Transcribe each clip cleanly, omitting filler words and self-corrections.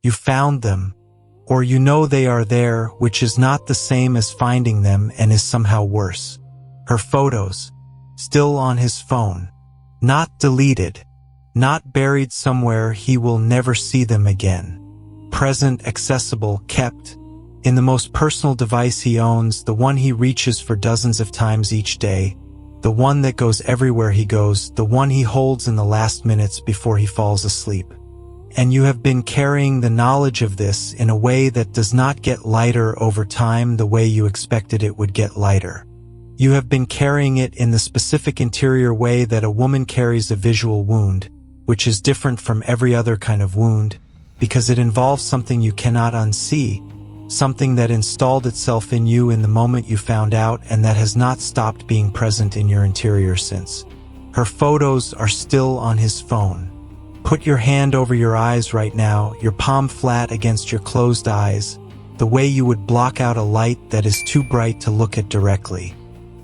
You found them, or you know they are there, which is not the same as finding them and is somehow worse. Her photos, still on his phone, not deleted, not buried somewhere he will never see them again. Present, accessible, kept, in the most personal device he owns, the one he reaches for dozens of times each day, the one that goes everywhere he goes, the one he holds in the last minutes before he falls asleep. And you have been carrying the knowledge of this in a way that does not get lighter over time the way you expected it would get lighter. You have been carrying it in the specific interior way that a woman carries a visual wound, which is different from every other kind of wound, because it involves something you cannot unsee, something that installed itself in you in the moment you found out and that has not stopped being present in your interior since. Her photos are still on his phone. Put your hand over your eyes right now, your palm flat against your closed eyes, the way you would block out a light that is too bright to look at directly.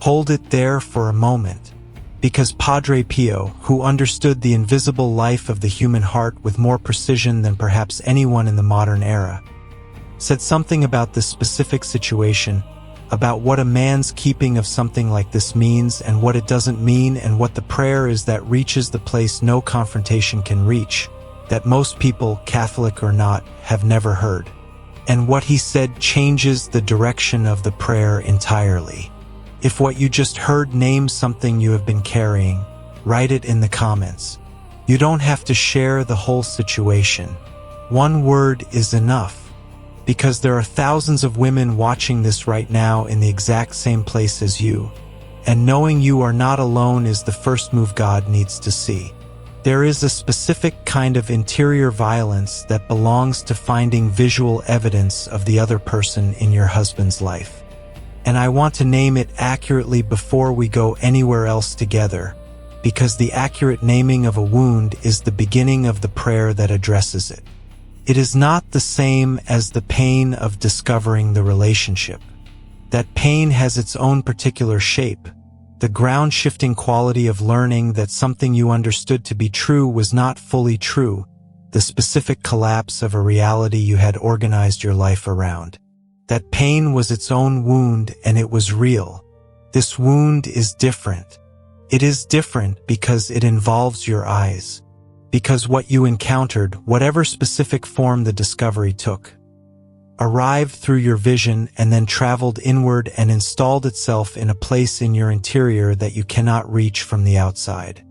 Hold it there for a moment, because Padre Pio, who understood the invisible life of the human heart with more precision than perhaps anyone in the modern era, said something about this specific situation, about what a man's keeping of something like this means and what it doesn't mean, and what the prayer is that reaches the place no confrontation can reach, that most people, Catholic or not, have never heard. And what he said changes the direction of the prayer entirely. If what you just heard names something you have been carrying, write it in the comments. You don't have to share the whole situation. One word is enough, because there are thousands of women watching this right now in the exact same place as you, and knowing you are not alone is the first move God needs to see. There is a specific kind of interior violence that belongs to finding visual evidence of the other person in your husband's life. And I want to name it accurately before we go anywhere else together, because the accurate naming of a wound is the beginning of the prayer that addresses it. It is not the same as the pain of discovering the relationship. That pain has its own particular shape, the ground-shifting quality of learning that something you understood to be true was not fully true, the specific collapse of a reality you had organized your life around. That pain was its own wound, and it was real. This wound is different. It is different because it involves your eyes. Because what you encountered, whatever specific form the discovery took, arrived through your vision and then traveled inward and installed itself in a place in your interior that you cannot reach from the outside.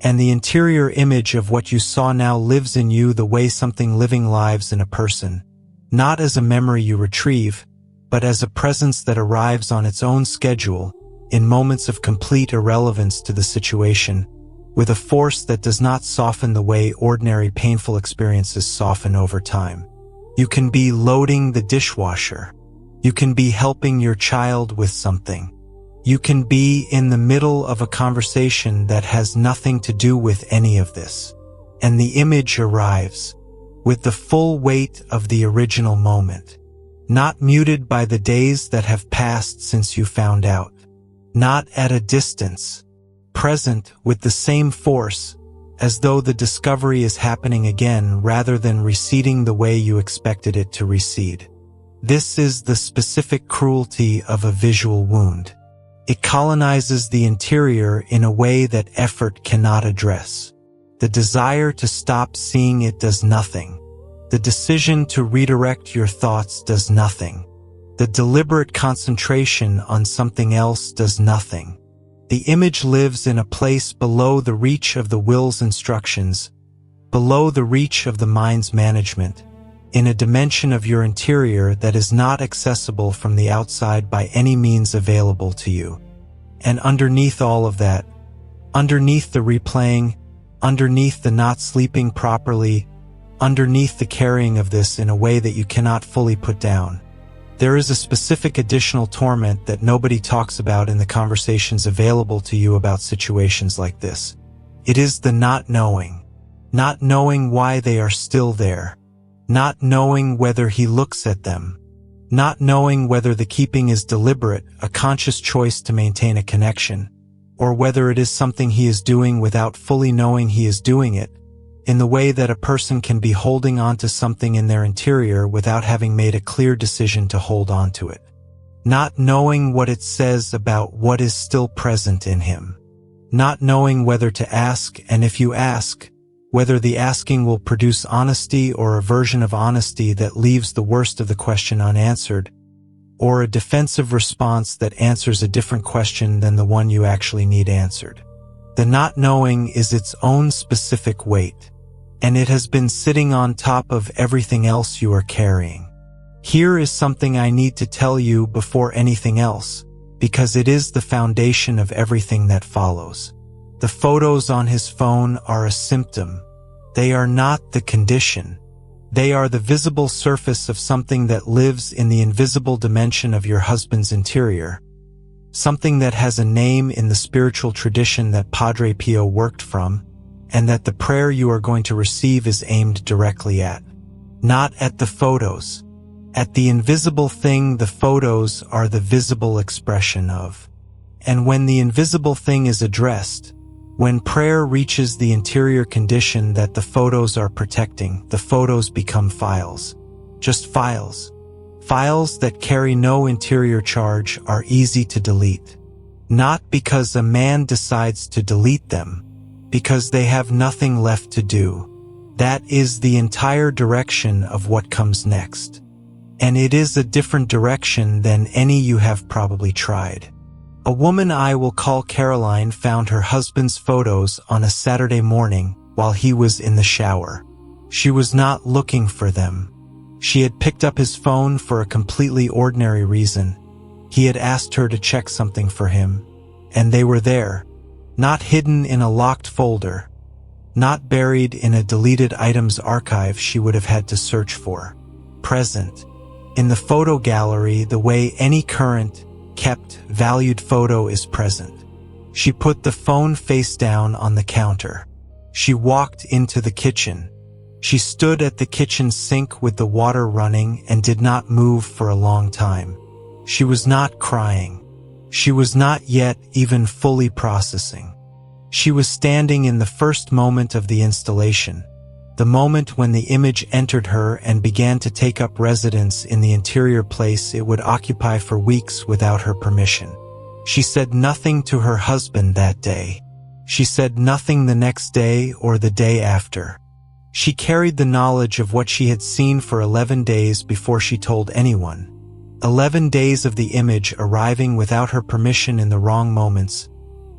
And the interior image of what you saw now lives in you the way something living lives in a person, not as a memory you retrieve, but as a presence that arrives on its own schedule, in moments of complete irrelevance to the situation, with a force that does not soften the way ordinary painful experiences soften over time. You can be loading the dishwasher. You can be helping your child with something. You can be in the middle of a conversation that has nothing to do with any of this. And the image arrives with the full weight of the original moment, not muted by the days that have passed since you found out, not at a distance, present with the same force, as though the discovery is happening again rather than receding the way you expected it to recede. This is the specific cruelty of a visual wound. It colonizes the interior in a way that effort cannot address. The desire to stop seeing it does nothing. The decision to redirect your thoughts does nothing. The deliberate concentration on something else does nothing. The image lives in a place below the reach of the will's instructions, below the reach of the mind's management, in a dimension of your interior that is not accessible from the outside by any means available to you. And underneath all of that, underneath the replaying, underneath the not sleeping properly, underneath the carrying of this in a way that you cannot fully put down, there is a specific additional torment that nobody talks about in the conversations available to you about situations like this. It is the not knowing why they are still there, not knowing whether he looks at them, not knowing whether the keeping is deliberate, a conscious choice to maintain a connection, or whether it is something he is doing without fully knowing he is doing it. in the way that a person can be holding on to something in their interior without having made a clear decision to hold on to it. Not knowing what it says about what is still present in him. Not knowing whether to ask, and if you ask, whether the asking will produce honesty or a version of honesty that leaves the worst of the question unanswered, or a defensive response that answers a different question than the one you actually need answered. The not knowing is its own specific weight, and it has been sitting on top of everything else you are carrying. Here is something I need to tell you before anything else, because it is the foundation of everything that follows. The photos on his phone are a symptom. They are not the condition. They are the visible surface of something that lives in the invisible dimension of your husband's interior, something that has a name in the spiritual tradition that Padre Pio worked from, and that the prayer you are going to receive is aimed directly at. Not at the photos. At the invisible thing the photos are the visible expression of. And when the invisible thing is addressed, when prayer reaches the interior condition that the photos are protecting, the photos become files. Just files. Files that carry no interior charge are easy to delete. Not because a man decides to delete them, because they have nothing left to do. That is the entire direction of what comes next. And it is a different direction than any you have probably tried. A woman I will call Caroline found her husband's photos on a Saturday morning while he was in the shower. She was not looking for them. She had picked up his phone for a completely ordinary reason. He had asked her to check something for him, and they were there, not hidden in a locked folder, not buried in a deleted items archive she would have had to search for. Present. In the photo gallery the way any current, kept, valued photo is present. She put the phone face down on the counter. She walked into the kitchen. She stood at the kitchen sink with the water running and did not move for a long time. She was not crying. She was not yet even fully processing. She was standing in the first moment of the installation, the moment when the image entered her and began to take up residence in the interior place it would occupy for weeks without her permission. She said nothing to her husband that day. She said nothing the next day or the day after. She carried the knowledge of what she had seen for 11 days before she told anyone. 11 days of the image arriving without her permission in the wrong moments.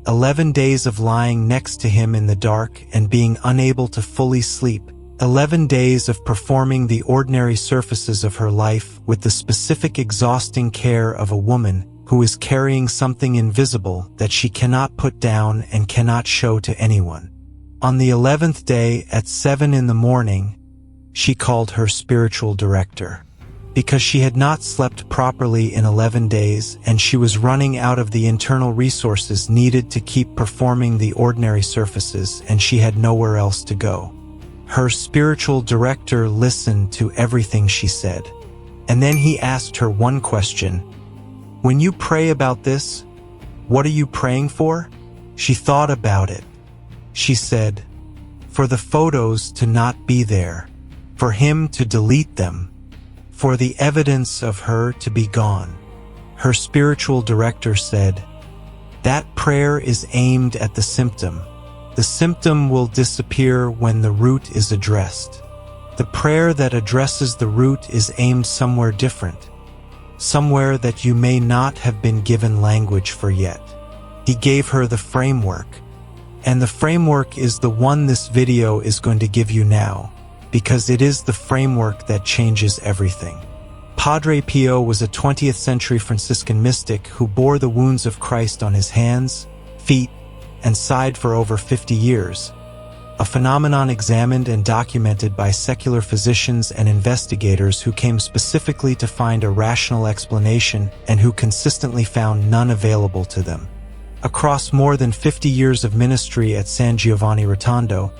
11 days of lying next to him in the dark and being unable to fully sleep. 11 days of performing the ordinary surfaces of her life with the specific exhausting care of a woman who is carrying something invisible that she cannot put down and cannot show to anyone. On the 11th day at 7 in the morning, she called her spiritual director. Because she had not slept properly in 11 days and she was running out of the internal resources needed to keep performing the ordinary surfaces and she had nowhere else to go. Her spiritual director listened to everything she said. And then he asked her one question. When you pray about this, what are you praying for? She thought about it. She said, for the photos to not be there, for him to delete them, for the evidence of her to be gone. Her spiritual director said, that prayer is aimed at the symptom. The symptom will disappear when the root is addressed. The prayer that addresses the root is aimed somewhere different, somewhere that you may not have been given language for yet. He gave her the framework, and the framework is the one this video is going to give you now, because it is the framework that changes everything. Padre Pio was a 20th century Franciscan mystic who bore the wounds of Christ on his hands, feet, and side for over 50 years, a phenomenon examined and documented by secular physicians and investigators who came specifically to find a rational explanation and who consistently found none available to them. Across more than 50 years of ministry at San Giovanni Rotondo,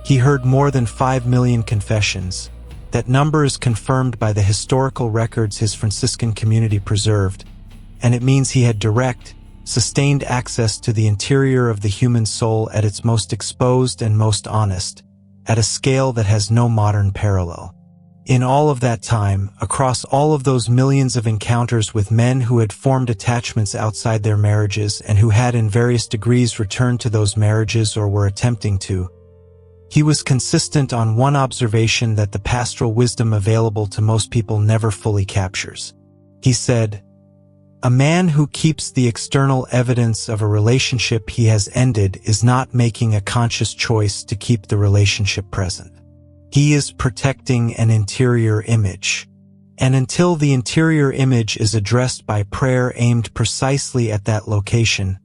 he heard more than 5 million confessions. That number is confirmed by the historical records his Franciscan community preserved, and it means he had direct, sustained access to the interior of the human soul at its most exposed and most honest, at a scale that has no modern parallel. In all of that time, across all of those millions of encounters with men who had formed attachments outside their marriages and who had in various degrees returned to those marriages or were attempting to, he was consistent on one observation that the pastoral wisdom available to most people never fully captures. He said, "A man who keeps the external evidence of a relationship he has ended is not making a conscious choice to keep the relationship present. He is protecting an interior image. And until the interior image is addressed by prayer aimed precisely at that location,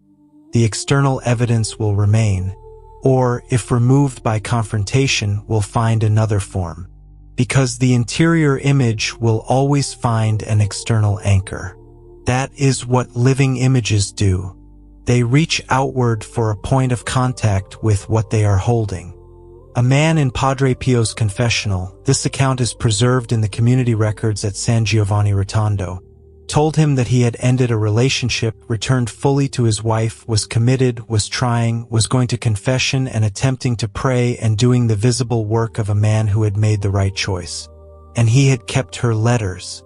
the external evidence will remain, or, if removed by confrontation, will find another form. Because the interior image will always find an external anchor. That is what living images do. They reach outward for a point of contact with what they are holding." A man in Padre Pio's confessional, this account is preserved in the community records at San Giovanni Rotondo, told him that he had ended a relationship, returned fully to his wife, was committed, was trying, was going to confession and attempting to pray and doing the visible work of a man who had made the right choice. And he had kept her letters.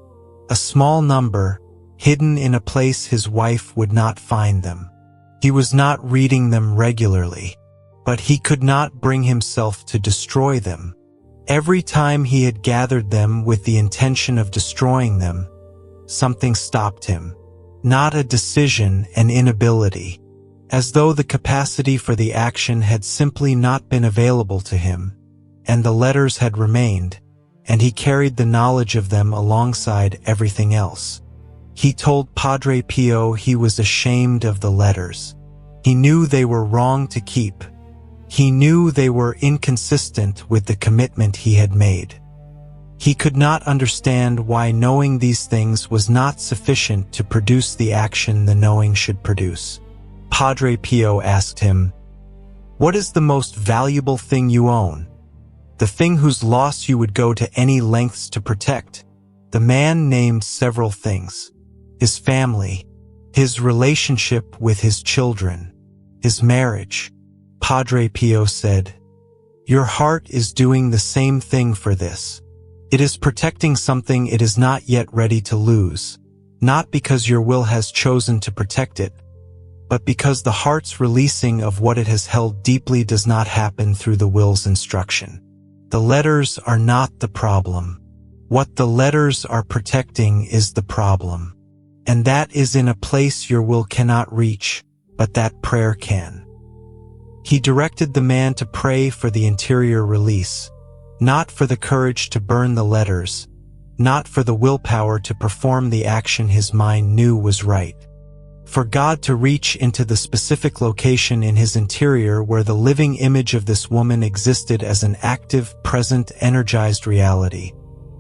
A small number, hidden in a place his wife would not find them. He was not reading them regularly, but he could not bring himself to destroy them. Every time he had gathered them with the intention of destroying them, something stopped him. Not a decision, an inability. As though the capacity for the action had simply not been available to him, and the letters had remained, and he carried the knowledge of them alongside everything else. He told Padre Pio he was ashamed of the letters. He knew they were wrong to keep. He knew they were inconsistent with the commitment he had made. He could not understand why knowing these things was not sufficient to produce the action the knowing should produce. Padre Pio asked him, "What is the most valuable thing you own? The thing whose loss you would go to any lengths to protect?" The man named several things. His family, his relationship with his children, his marriage. Padre Pio said, "Your heart is doing the same thing for this. It is protecting something it is not yet ready to lose, not because your will has chosen to protect it, but because the heart's releasing of what it has held deeply does not happen through the will's instruction. The letters are not the problem. What the letters are protecting is the problem. And that is in a place your will cannot reach, but that prayer can." He directed the man to pray for the interior release, not for the courage to burn the letters, not for the willpower to perform the action his mind knew was right. For God to reach into the specific location in his interior where the living image of this woman existed as an active, present, energized reality,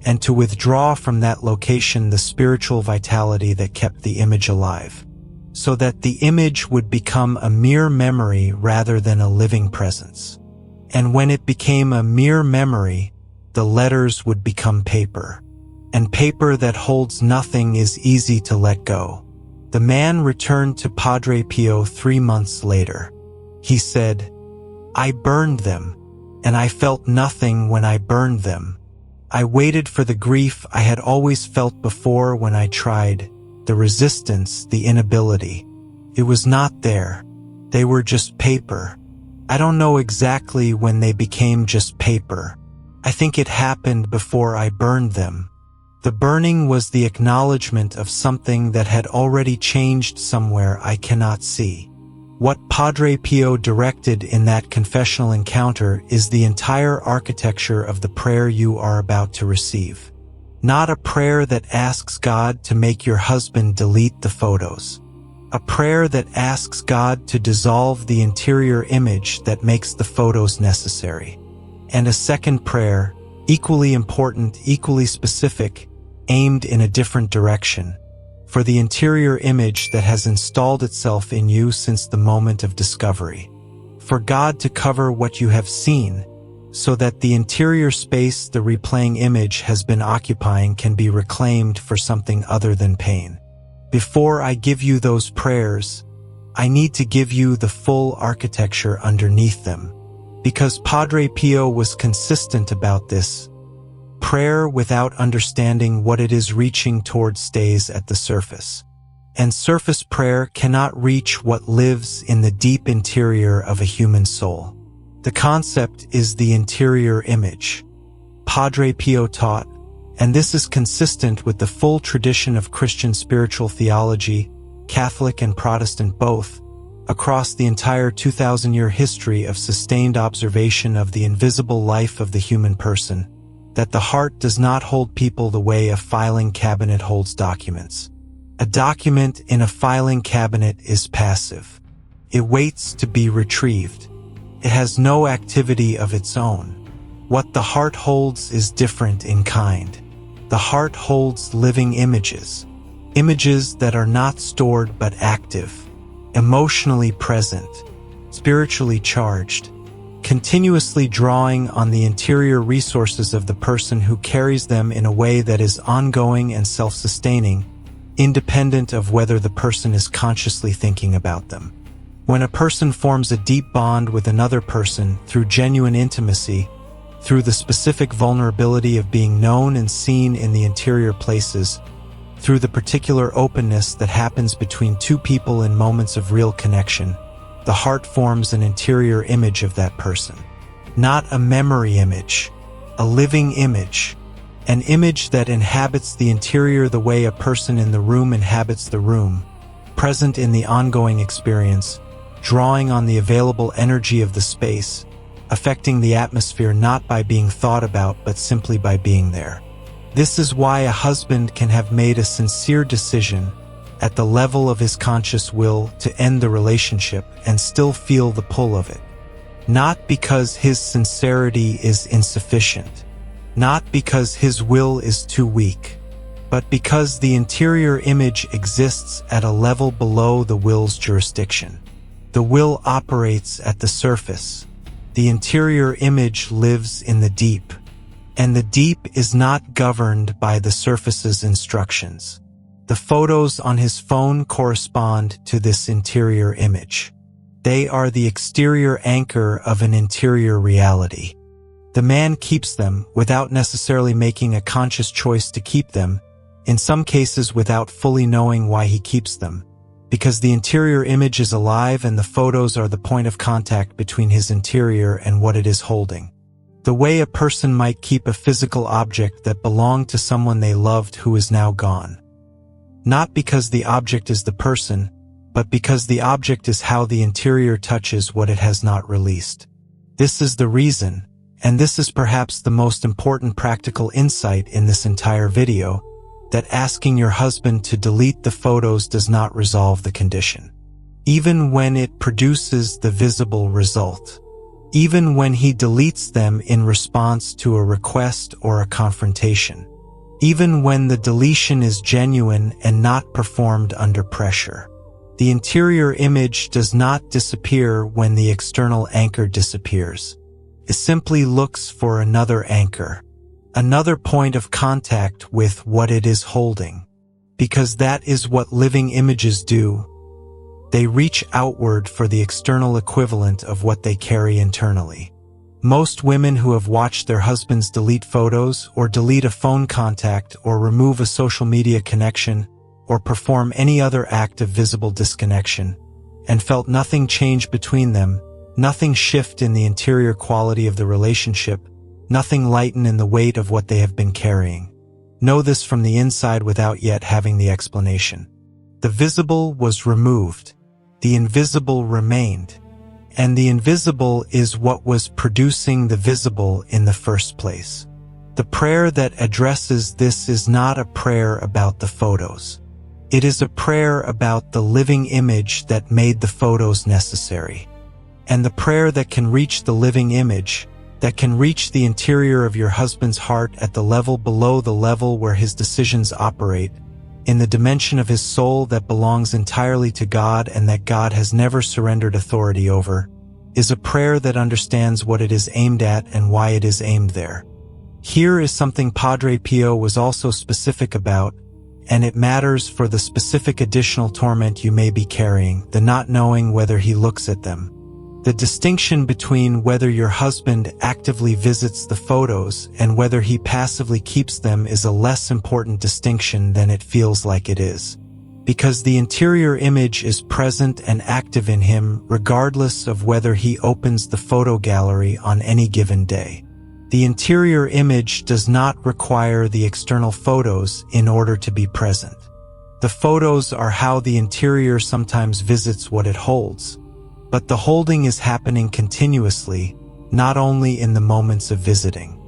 and to withdraw from that location the spiritual vitality that kept the image alive, so that the image would become a mere memory rather than a living presence. And when it became a mere memory, the letters would become paper. And paper that holds nothing is easy to let go. The man returned to Padre Pio 3 months later. He said, "I burned them, and I felt nothing when I burned them. I waited for the grief I had always felt before when I tried, the resistance, the inability. It was not there. They were just paper. I don't know exactly when they became just paper. I think it happened before I burned them. The burning was the acknowledgement of something that had already changed somewhere I cannot see." What Padre Pio directed in that confessional encounter is the entire architecture of the prayer you are about to receive. Not a prayer that asks God to make your husband delete the photos. A prayer that asks God to dissolve the interior image that makes the photos necessary. And a second prayer, equally important, equally specific, aimed in a different direction, for the interior image that has installed itself in you since the moment of discovery. For God to cover what you have seen, so that the interior space the replaying image has been occupying can be reclaimed for something other than pain. Before I give you those prayers, I need to give you the full architecture underneath them. Because Padre Pio was consistent about this, prayer without understanding what it is reaching toward stays at the surface. And surface prayer cannot reach what lives in the deep interior of a human soul. The concept is the interior image. Padre Pio taught, and this is consistent with the full tradition of Christian spiritual theology, Catholic and Protestant both, across the entire 2,000-year history of sustained observation of the invisible life of the human person, that the heart does not hold people the way a filing cabinet holds documents. A document in a filing cabinet is passive. It waits to be retrieved. It has no activity of its own. What the heart holds is different in kind. The heart holds living images. Images that are not stored but active, emotionally present, spiritually charged, continuously drawing on the interior resources of the person who carries them in a way that is ongoing and self-sustaining, independent of whether the person is consciously thinking about them. When a person forms a deep bond with another person through genuine intimacy, through the specific vulnerability of being known and seen in the interior places, through the particular openness that happens between two people in moments of real connection, the heart forms an interior image of that person. Not a memory image, a living image, an image that inhabits the interior the way a person in the room inhabits the room, present in the ongoing experience, drawing on the available energy of the space, affecting the atmosphere not by being thought about but simply by being there. This is why a husband can have made a sincere decision at the level of his conscious will to end the relationship and still feel the pull of it. Not because his sincerity is insufficient, not because his will is too weak, but because the interior image exists at a level below the will's jurisdiction. The will operates at the surface. The interior image lives in the deep, and the deep is not governed by the surface's instructions. The photos on his phone correspond to this interior image. They are the exterior anchor of an interior reality. The man keeps them without necessarily making a conscious choice to keep them, in some cases without fully knowing why he keeps them, because the interior image is alive and the photos are the point of contact between his interior and what it is holding. The way a person might keep a physical object that belonged to someone they loved who is now gone. Not because the object is the person, but because the object is how the interior touches what it has not released. This is the reason, and this is perhaps the most important practical insight in this entire video, that asking your husband to delete the photos does not resolve the condition. Even when it produces the visible result. Even when he deletes them in response to a request or a confrontation. Even when the deletion is genuine and not performed under pressure. The interior image does not disappear when the external anchor disappears. It simply looks for another anchor, another point of contact with what it is holding. Because that is what living images do. They reach outward for the external equivalent of what they carry internally. Most women who have watched their husbands delete photos or delete a phone contact or remove a social media connection or perform any other act of visible disconnection and felt nothing change between them, nothing shift in the interior quality of the relationship, nothing lighten in the weight of what they have been carrying. Know this from the inside without yet having the explanation. The visible was removed. The invisible remained. And the invisible is what was producing the visible in the first place. The prayer that addresses this is not a prayer about the photos. It is a prayer about the living image that made the photos necessary. And the prayer that can reach the living image, that can reach the interior of your husband's heart at the level below the level where his decisions operate, in the dimension of his soul that belongs entirely to God and that God has never surrendered authority over, is a prayer that understands what it is aimed at and why it is aimed there. Here is something Padre Pio was also specific about, and it matters for the specific additional torment you may be carrying, the not knowing whether he looks at them. The distinction between whether your husband actively visits the photos and whether he passively keeps them is a less important distinction than it feels like it is. Because the interior image is present and active in him regardless of whether he opens the photo gallery on any given day. The interior image does not require the external photos in order to be present. The photos are how the interior sometimes visits what it holds. But the holding is happening continuously, not only in the moments of visiting.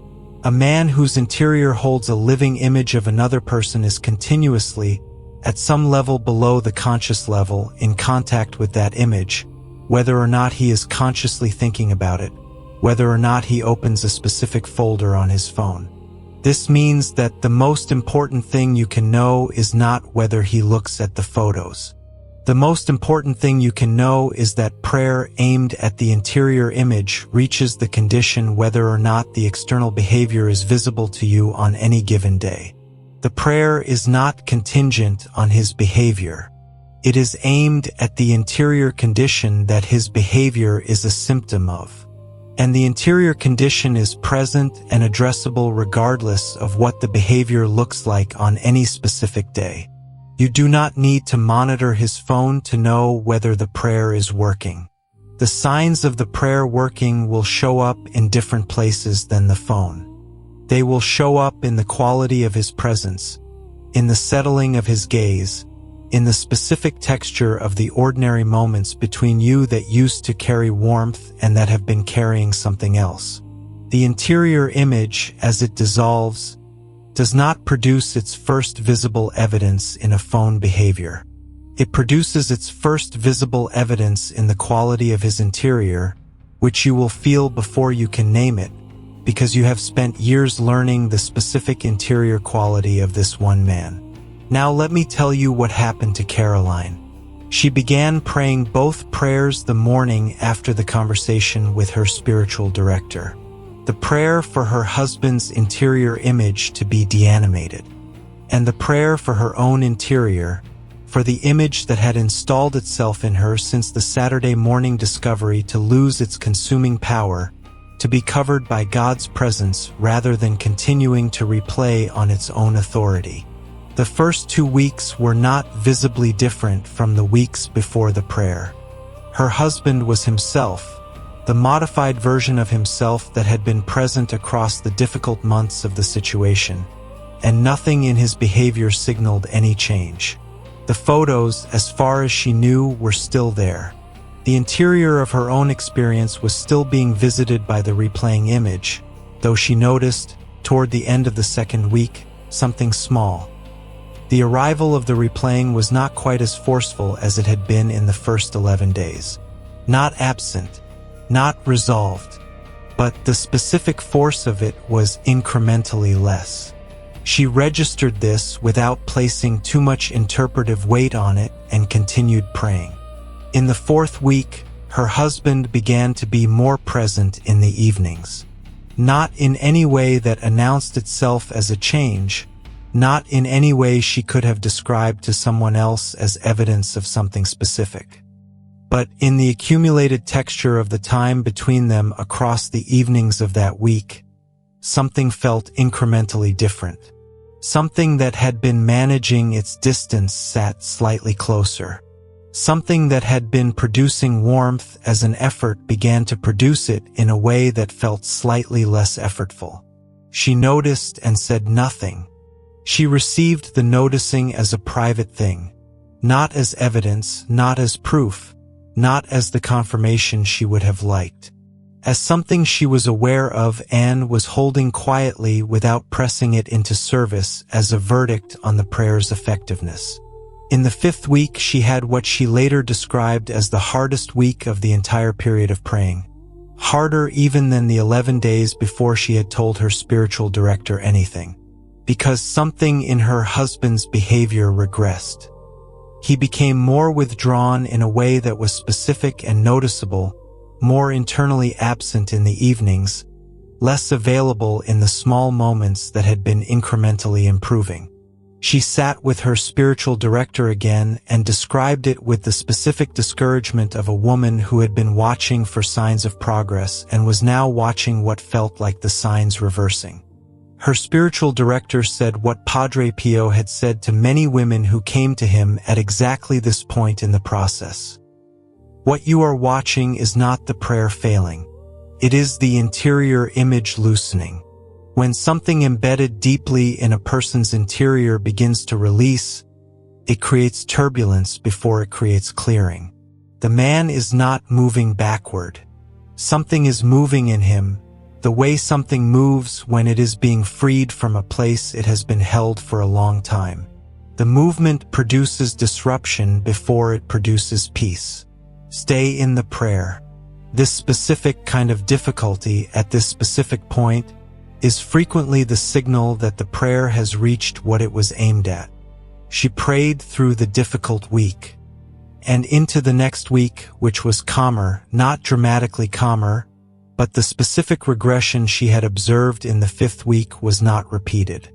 A man whose interior holds a living image of another person is continuously, at some level below the conscious level, in contact with that image, whether or not he is consciously thinking about it, whether or not he opens a specific folder on his phone. This means that the most important thing you can know is not whether he looks at the photos. The most important thing you can know is that prayer aimed at the interior image reaches the condition whether or not the external behavior is visible to you on any given day. The prayer is not contingent on his behavior. It is aimed at the interior condition that his behavior is a symptom of. And the interior condition is present and addressable regardless of what the behavior looks like on any specific day. You do not need to monitor his phone to know whether the prayer is working. The signs of the prayer working will show up in different places than the phone. They will show up in the quality of his presence, in the settling of his gaze, in the specific texture of the ordinary moments between you that used to carry warmth and that have been carrying something else. The interior image, as it dissolves, does not produce its first visible evidence in a phone behavior. It produces its first visible evidence in the quality of his interior, which you will feel before you can name it, because you have spent years learning the specific interior quality of this one man. Now let me tell you what happened to Caroline. She began praying both prayers the morning after the conversation with her spiritual director. The prayer for her husband's interior image to be deanimated, and the prayer for her own interior, for the image that had installed itself in her since the Saturday morning discovery to lose its consuming power, to be covered by God's presence rather than continuing to replay on its own authority. The first 2 weeks were not visibly different from the weeks before the prayer. Her husband was himself, the modified version of himself that had been present across the difficult months of the situation, and nothing in his behavior signaled any change. The photos, as far as she knew, were still there. The interior of her own experience was still being visited by the replaying image, though she noticed, toward the end of the second week, something small. The arrival of the replaying was not quite as forceful as it had been in the first 11 days. Not absent, not resolved, but the specific force of it was incrementally less. She registered this without placing too much interpretive weight on it and continued praying. In the 4th week, her husband began to be more present in the evenings. Not in any way that announced itself as a change, not in any way she could have described to someone else as evidence of something specific. But in the accumulated texture of the time between them across the evenings of that week, something felt incrementally different. Something that had been managing its distance sat slightly closer. Something that had been producing warmth as an effort began to produce it in a way that felt slightly less effortful. She noticed and said nothing. She received the noticing as a private thing, not as evidence, not as proof, not as the confirmation she would have liked. As something she was aware of and was holding quietly without pressing it into service as a verdict on the prayer's effectiveness. In the 5th week, she had what she later described as the hardest week of the entire period of praying. Harder even than the 11 days before she had told her spiritual director anything. Because something in her husband's behavior regressed. He became more withdrawn in a way that was specific and noticeable, more internally absent in the evenings, less available in the small moments that had been incrementally improving. She sat with her spiritual director again and described it with the specific discouragement of a woman who had been watching for signs of progress and was now watching what felt like the signs reversing. Her spiritual director said what Padre Pio had said to many women who came to him at exactly this point in the process. What you are watching is not the prayer failing. It is the interior image loosening. When something embedded deeply in a person's interior begins to release, it creates turbulence before it creates clearing. The man is not moving backward. Something is moving in him, the way something moves when it is being freed from a place it has been held for a long time. The movement produces disruption before it produces peace. Stay in the prayer. This specific kind of difficulty at this specific point is frequently the signal that the prayer has reached what it was aimed at. She prayed through the difficult week and into the next week, which was calmer, not dramatically calmer, but the specific regression she had observed in the 5th week was not repeated.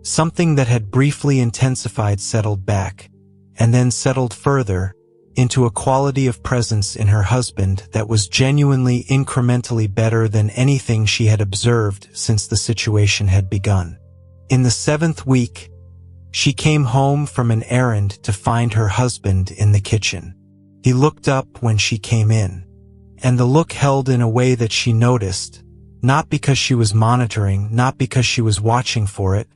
Something that had briefly intensified settled back, and then settled further, into a quality of presence in her husband that was genuinely incrementally better than anything she had observed since the situation had begun. In the 7th week, she came home from an errand to find her husband in the kitchen. He looked up when she came in, and the look held in a way that she noticed, not because she was monitoring, not because she was watching for it,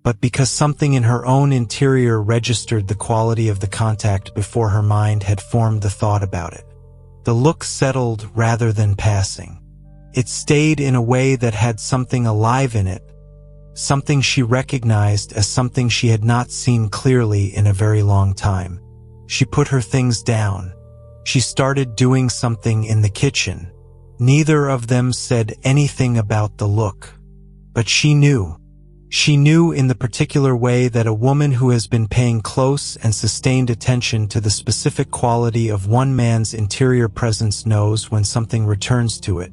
but because something in her own interior registered the quality of the contact before her mind had formed the thought about it. The look settled rather than passing. It stayed in a way that had something alive in it, something she recognized as something she had not seen clearly in a very long time. She put her things down. She started doing something in the kitchen. Neither of them said anything about the look, but she knew. She knew in the particular way that a woman who has been paying close and sustained attention to the specific quality of one man's interior presence knows when something returns to it,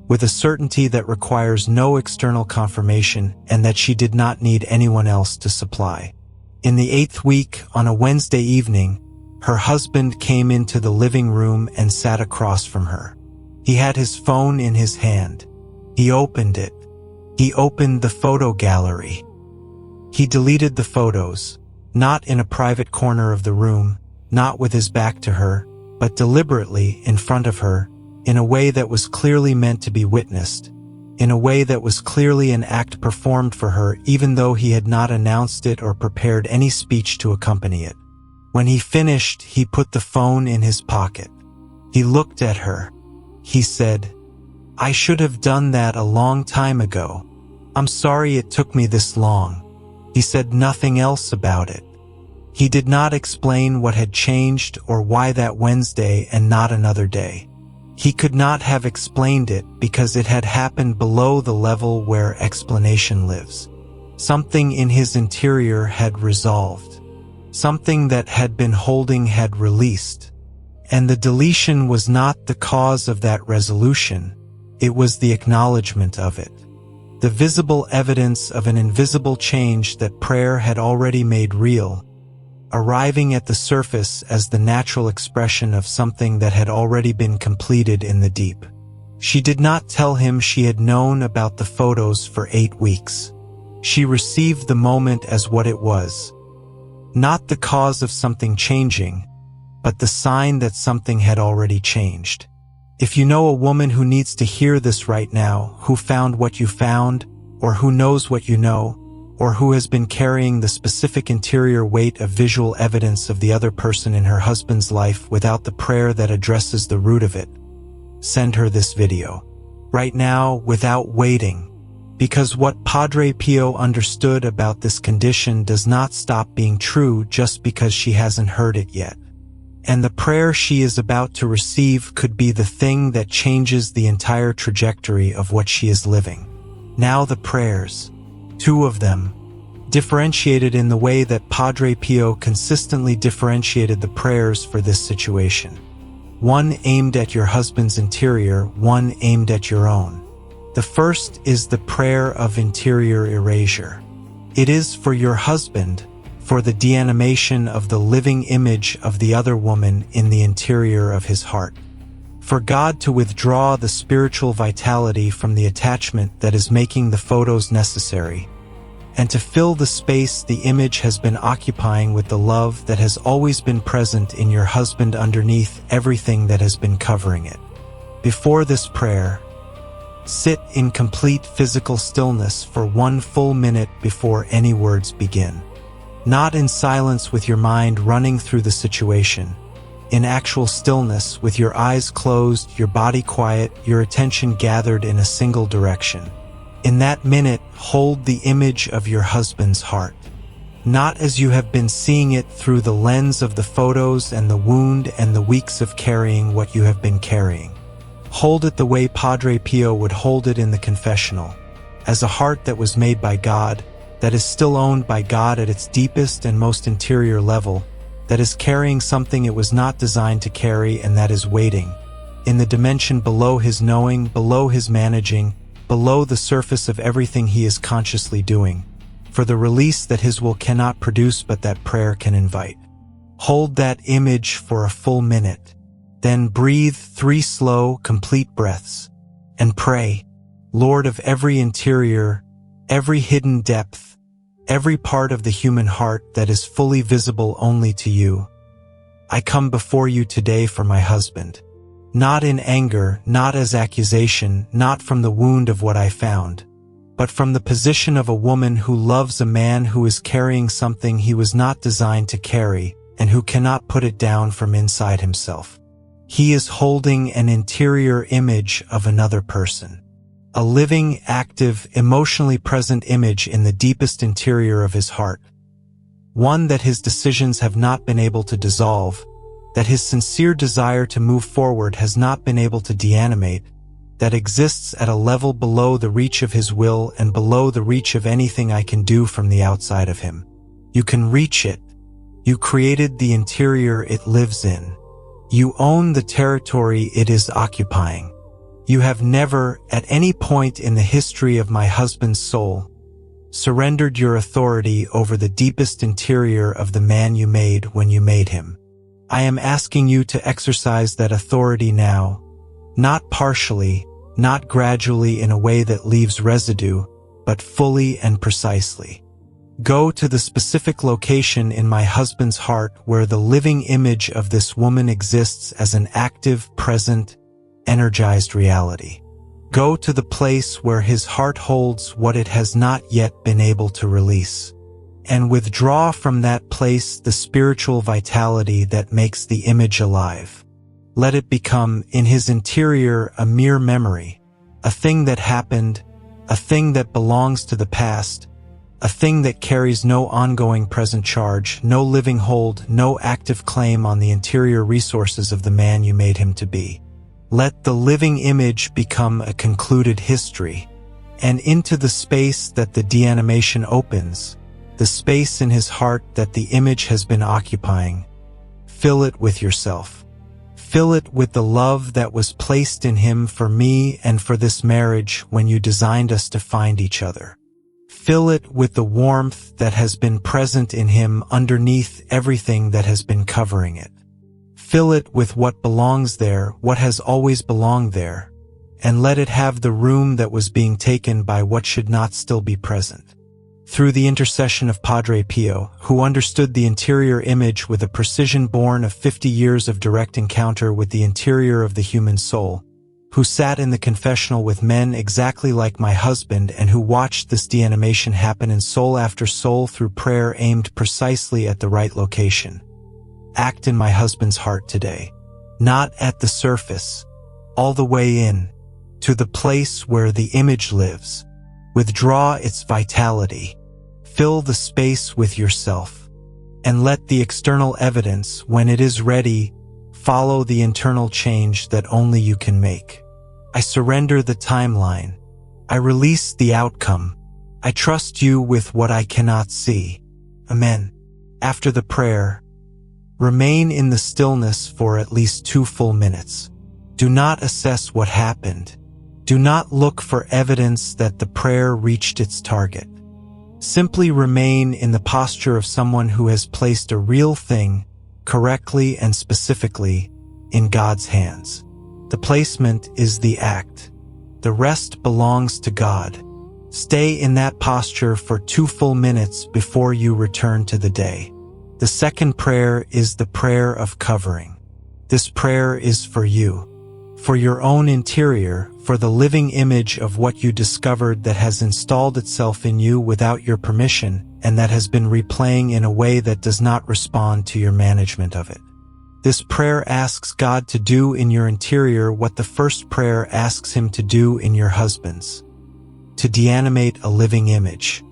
with a certainty that requires no external confirmation and that she did not need anyone else to supply. In the 8th week, on a Wednesday evening, her husband came into the living room and sat across from her. He had his phone in his hand. He opened it. He opened the photo gallery. He deleted the photos, not in a private corner of the room, not with his back to her, but deliberately in front of her, in a way that was clearly meant to be witnessed, in a way that was clearly an act performed for her even though he had not announced it or prepared any speech to accompany it. When he finished, he put the phone in his pocket. He looked at her. He said, "I should have done that a long time ago. I'm sorry it took me this long." He said nothing else about it. He did not explain what had changed or why that Wednesday and not another day. He could not have explained it because it had happened below the level where explanation lives. Something in his interior had resolved. Something that had been holding had released. And the deletion was not the cause of that resolution. It was the acknowledgement of it. The visible evidence of an invisible change that prayer had already made real, arriving at the surface as the natural expression of something that had already been completed in the deep. She did not tell him she had known about the photos for 8 weeks. She received the moment as what it was. Not the cause of something changing, but the sign that something had already changed. If you know a woman who needs to hear this right now, who found what you found, or who knows what you know, or who has been carrying the specific interior weight of visual evidence of the other person in her husband's life without the prayer that addresses the root of it, send her this video. Right now, without waiting. Because what Padre Pio understood about this condition does not stop being true just because she hasn't heard it yet. And the prayer she is about to receive could be the thing that changes the entire trajectory of what she is living. Now the prayers, 2 of them, differentiated in the way that Padre Pio consistently differentiated the prayers for this situation. 1 aimed at your husband's interior, 1 aimed at your own. The first is the Prayer of Interior Erasure. It is for your husband, for the deanimation of the living image of the other woman in the interior of his heart. For God to withdraw the spiritual vitality from the attachment that is making the photos necessary, and to fill the space the image has been occupying with the love that has always been present in your husband underneath everything that has been covering it. Before this prayer, sit in complete physical stillness for 1 full minute before any words begin. Not in silence with your mind running through the situation, in actual stillness with your eyes closed, your body quiet, your attention gathered in a single direction. In that minute, hold the image of your husband's heart, not as you have been seeing it through the lens of the photos and the wound and the weeks of carrying what you have been carrying. Hold it the way Padre Pio would hold it in the confessional, as a heart that was made by God, that is still owned by God at its deepest and most interior level, that is carrying something it was not designed to carry, and that is waiting, in the dimension below his knowing, below his managing, below the surface of everything he is consciously doing, for the release that his will cannot produce but that prayer can invite. Hold that image for a full minute, then breathe 3 slow, complete breaths, and pray, Lord of every interior, every hidden depth, every part of the human heart that is fully visible only to you, I come before you today for my husband. Not in anger, not as accusation, not from the wound of what I found, but from the position of a woman who loves a man who is carrying something he was not designed to carry and who cannot put it down from inside himself. He is holding an interior image of another person, a living, active, emotionally present image in the deepest interior of his heart, one that his decisions have not been able to dissolve, that his sincere desire to move forward has not been able to deanimate, that exists at a level below the reach of his will and below the reach of anything I can do from the outside of him. You can reach it. You created the interior it lives in. You own the territory it is occupying. You have never, at any point in the history of my husband's soul, surrendered your authority over the deepest interior of the man you made when you made him. I am asking you to exercise that authority now, not partially, not gradually in a way that leaves residue, but fully and precisely. Go to the specific location in my husband's heart where the living image of this woman exists as an active, present, energized reality. Go to the place where his heart holds what it has not yet been able to release, and withdraw from that place the spiritual vitality that makes the image alive. Let it become, in his interior, a mere memory, a thing that happened, a thing that belongs to the past, a thing that carries no ongoing present charge, no living hold, no active claim on the interior resources of the man you made him to be. Let the living image become a concluded history, and into the space that the deanimation opens, the space in his heart that the image has been occupying, fill it with yourself. Fill it with the love that was placed in him for me and for this marriage when you designed us to find each other. Fill it with the warmth that has been present in him underneath everything that has been covering it. Fill it with what belongs there, what has always belonged there, and let it have the room that was being taken by what should not still be present. Through the intercession of Padre Pio, who understood the interior image with a precision born of 50 years of direct encounter with the interior of the human soul, who sat in the confessional with men exactly like my husband and who watched this deanimation happen in soul after soul through prayer aimed precisely at the right location. Act in my husband's heart today, not at the surface, all the way in, to the place where the image lives. Withdraw its vitality. Fill the space with yourself, and let the external evidence, when it is ready, follow the internal change that only you can make. I surrender the timeline. I release the outcome. I trust you with what I cannot see. Amen. After the prayer, remain in the stillness for at least 2 full minutes. Do not assess what happened. Do not look for evidence that the prayer reached its target. Simply remain in the posture of someone who has placed a real thing, correctly and specifically, in God's hands. The placement is the act. The rest belongs to God. Stay in that posture for 2 full minutes before you return to the day. The second prayer is the prayer of covering. This prayer is for you, for your own interior, for the living image of what you discovered that has installed itself in you without your permission and that has been replaying in a way that does not respond to your management of it. This prayer asks God to do in your interior what the first prayer asks Him to do in your husband's: to deanimate a living image,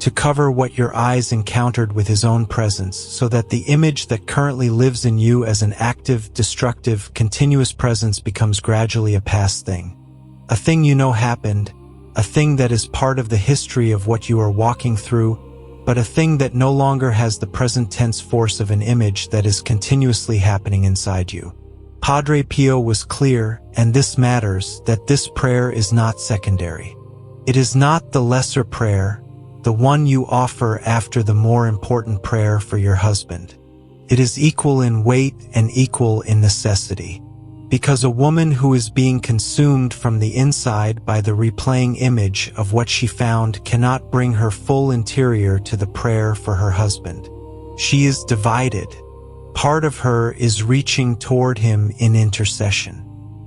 to cover what your eyes encountered with His own presence so that the image that currently lives in you as an active, destructive, continuous presence becomes gradually a past thing. A thing you know happened, a thing that is part of the history of what you are walking through, but a thing that no longer has the present tense force of an image that is continuously happening inside you. Padre Pio was clear, and this matters, that this prayer is not secondary. It is not the lesser prayer, the one you offer after the more important prayer for your husband. It is equal in weight and equal in necessity. Because a woman who is being consumed from the inside by the replaying image of what she found cannot bring her full interior to the prayer for her husband. She is divided. Part of her is reaching toward him in intercession.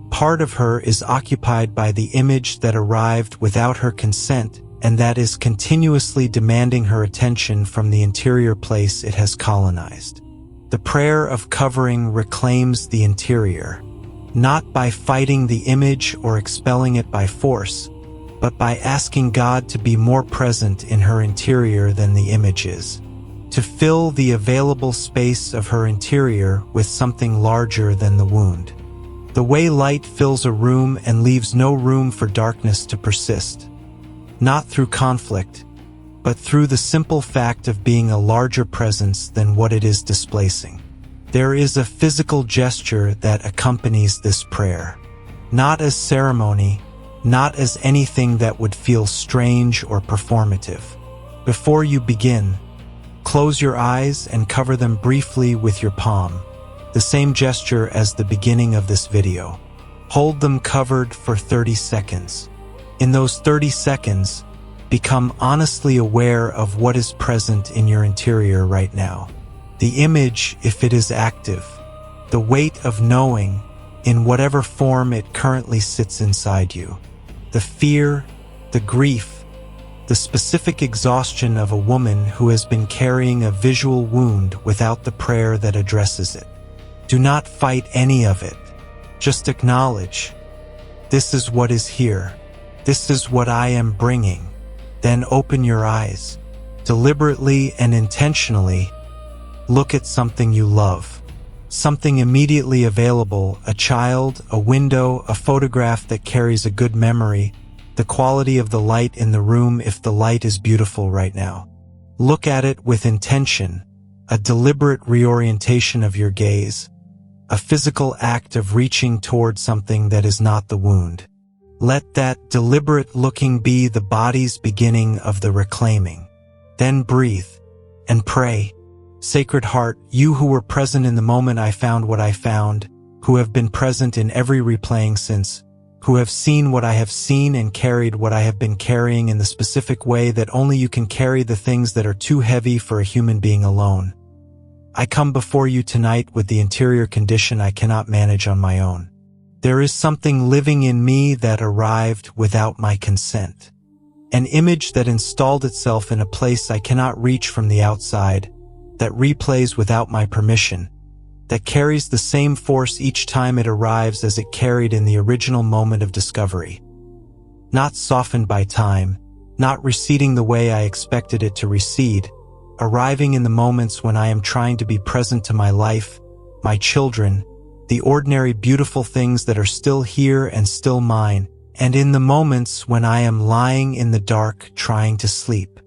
Part of her is occupied by the image that arrived without her consent and that is continuously demanding her attention from the interior place it has colonized. The prayer of covering reclaims the interior, not by fighting the image or expelling it by force, but by asking God to be more present in her interior than the image is, to fill the available space of her interior with something larger than the wound. The way light fills a room and leaves no room for darkness to persist, not through conflict, but through the simple fact of being a larger presence than what it is displacing. There is a physical gesture that accompanies this prayer, not as ceremony, not as anything that would feel strange or performative. Before you begin, close your eyes and cover them briefly with your palm, the same gesture as the beginning of this video. Hold them covered for 30 seconds. In those 30 seconds, become honestly aware of what is present in your interior right now. The image, if it is active, the weight of knowing, in whatever form it currently sits inside you, the fear, the grief, the specific exhaustion of a woman who has been carrying a visual wound without the prayer that addresses it. Do not fight any of it. Just acknowledge, this is what is here. This is what I am bringing. Then open your eyes. Deliberately and intentionally, look at something you love. Something immediately available, a child, a window, a photograph that carries a good memory, the quality of the light in the room if the light is beautiful right now. Look at it with intention, a deliberate reorientation of your gaze, a physical act of reaching toward something that is not the wound. Let that deliberate looking be the body's beginning of the reclaiming. Then breathe and pray. Sacred Heart, you who were present in the moment I found what I found, who have been present in every replaying since, who have seen what I have seen and carried what I have been carrying in the specific way that only you can carry the things that are too heavy for a human being alone. I come before you tonight with the interior condition I cannot manage on my own. There is something living in me that arrived without my consent. An image that installed itself in a place I cannot reach from the outside, that replays without my permission, that carries the same force each time it arrives as it carried in the original moment of discovery. Not softened by time, not receding the way I expected it to recede, arriving in the moments when I am trying to be present to my life, my children, the ordinary beautiful things that are still here and still mine, and in the moments when I am lying in the dark trying to sleep.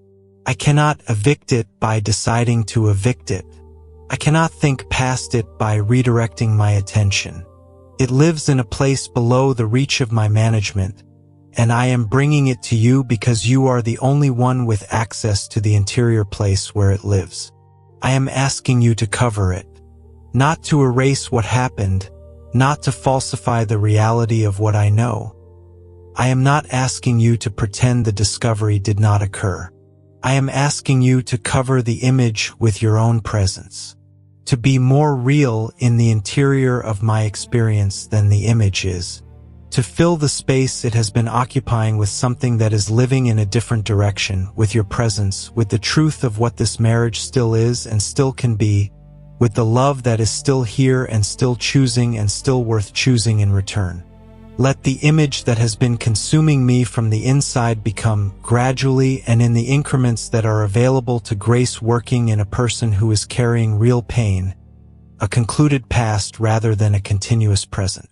I cannot evict it by deciding to evict it. I cannot think past it by redirecting my attention. It lives in a place below the reach of my management, and I am bringing it to you because you are the only one with access to the interior place where it lives. I am asking you to cover it, not to erase what happened, not to falsify the reality of what I know. I am not asking you to pretend the discovery did not occur. I am asking you to cover the image with your own presence, to be more real in the interior of my experience than the image is, to fill the space it has been occupying with something that is living in a different direction, with your presence, with the truth of what this marriage still is and still can be, with the love that is still here and still choosing and still worth choosing in return. Let the image that has been consuming me from the inside become, gradually and in the increments that are available to grace, working in a person who is carrying real pain, a concluded past rather than a continuous present.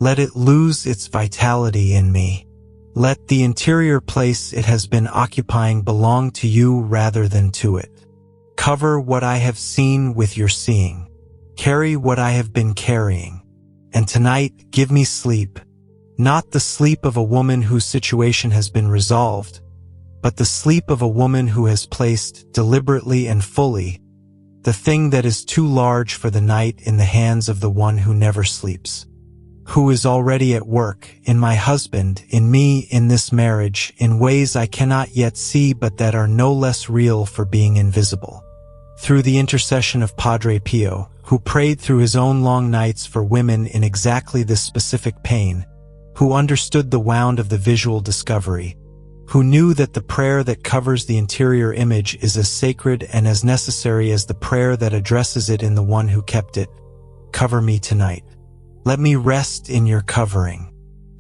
Let it lose its vitality in me. Let the interior place it has been occupying belong to you rather than to it. Cover what I have seen with your seeing. Carry what I have been carrying. And tonight, give me sleep. Not the sleep of a woman whose situation has been resolved, but the sleep of a woman who has placed, deliberately and fully, the thing that is too large for the night in the hands of the one who never sleeps, who is already at work, in my husband, in me, in this marriage, in ways I cannot yet see but that are no less real for being invisible. Through the intercession of Padre Pio, who prayed through his own long nights for women in exactly this specific pain, who understood the wound of the visual discovery, who knew that the prayer that covers the interior image is as sacred and as necessary as the prayer that addresses it in the one who kept it. Cover me tonight. Let me rest in your covering.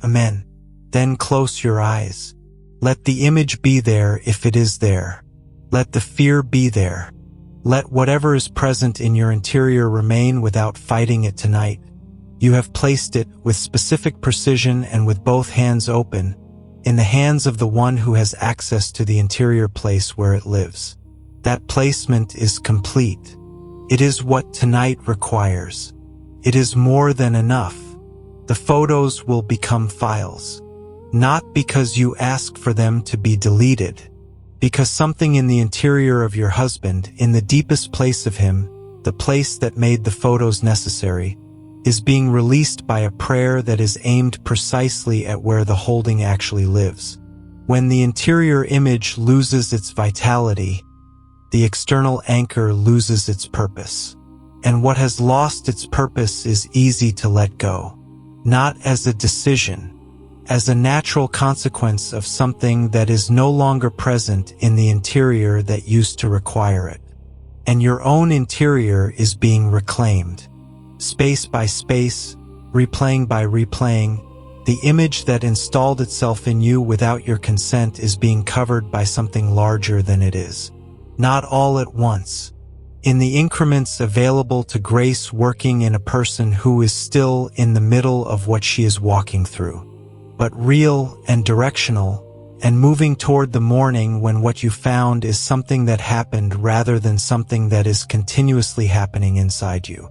Amen. Then close your eyes. Let the image be there if it is there. Let the fear be there. Let whatever is present in your interior remain without fighting it tonight. You have placed it with specific precision and with both hands open, in the hands of the one who has access to the interior place where it lives. That placement is complete. It is what tonight requires. It is more than enough. The photos will become files. Not because you ask for them to be deleted, because something in the interior of your husband, in the deepest place of him, the place that made the photos necessary, is being released by a prayer that is aimed precisely at where the holding actually lives. When the interior image loses its vitality, the external anchor loses its purpose. And what has lost its purpose is easy to let go, not as a decision, as a natural consequence of something that is no longer present in the interior that used to require it. And your own interior is being reclaimed. Space by space, replaying by replaying, the image that installed itself in you without your consent is being covered by something larger than it is. Not all at once. In the increments available to grace, working in a person who is still in the middle of what she is walking through, but real and directional, and moving toward the morning when what you found is something that happened rather than something that is continuously happening inside you.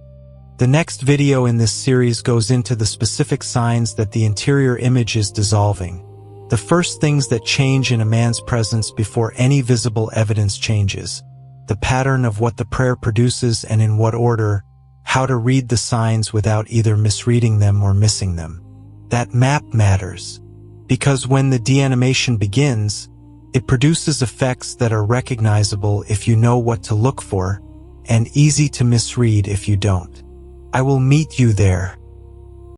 The next video in this series goes into the specific signs that the interior image is dissolving. The first things that change in a man's presence before any visible evidence changes. The pattern of what the prayer produces and in what order, how to read the signs without either misreading them or missing them. That map matters, because when the deanimation begins, it produces effects that are recognizable if you know what to look for, and easy to misread if you don't. I will meet you there.